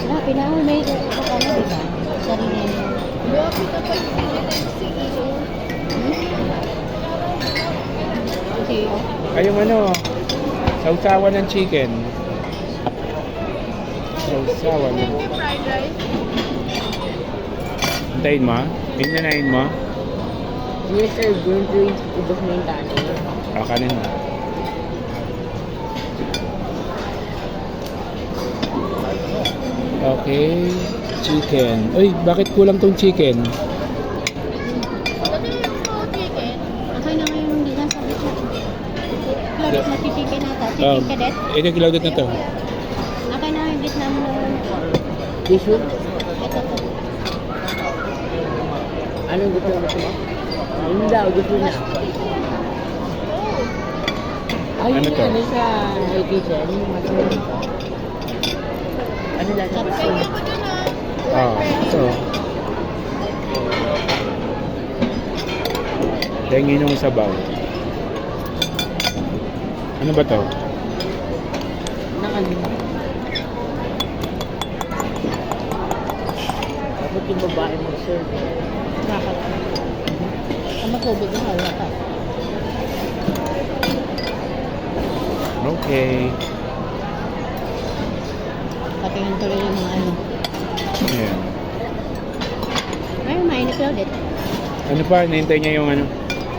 Wala, pinaka-may ito pa ka na, diba? Sarili niya. Grabe na pa yung CEO. CEO. Ay, yung ano, sausawan ng chicken. Sausawan. Hindi fried rice. Hintayin mo? Hinanayin mo? Yes sir, going to ubos na yung kanin. Kanin mo. Okay, chicken. Uy, bakit kulang tong chicken? Ano yung mga chicken? Okay na ngayon hindi na sabi siya. Claudette, magchichicken na ito. Oh, Chicken cadet. ito kilawdot na to. Okay na yung gitna mo na. Tissue? Ito to. Anong gusto mo? Ano daw, gusto na. Ay, Ano to? ano sa kitchen? Ano lang sa gusto mo? Kaya ko dun Ito. Tingin yung sabaw. Ano ba to? Nakalimutan. Dapat yung babae mag-serve. Bakit? Ang matubig na wala ka. Okay. Patingin tuloy yung mga ano. Ayan. Ay, mainit Claudette. Ano pa? Nahintay niya yung ano?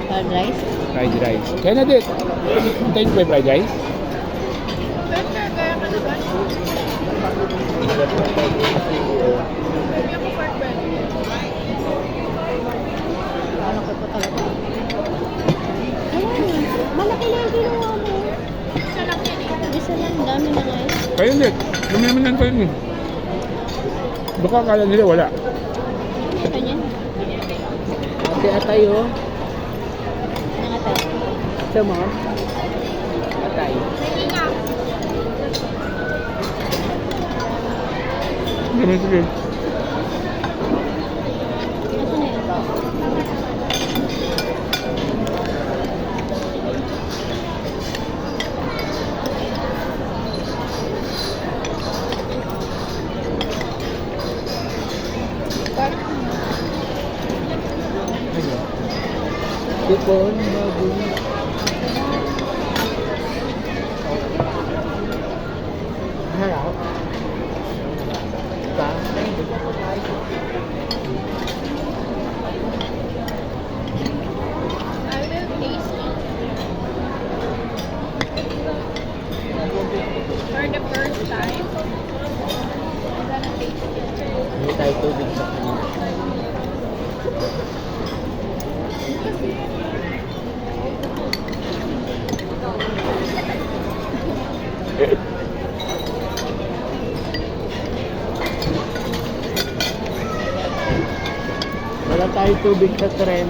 Fried rice. Fried rice. Kaya na din. Hintayin mo ba yung fried rice? Better, kaya ka na ba? Kaya ko fried rice. Ano ko pa talaga? Ayan, malaki na yung ginawa mo. Isa lang yan eh. Isa lang, dami na nga eh. Kayo hindi. Dumi naman lang kayo. Baka akala nila wala. Ganyan. Ate atay oh. Nangatay. Sa mga? Atay. Sige nga. Ganun sige. Nasaan na yun? Tipon, baboy. Harap. Ka? I will taste it. For the first time. I'm gonna taste it. Hindi tayo tubig sa kanila. Wala tayo tubig sa tren.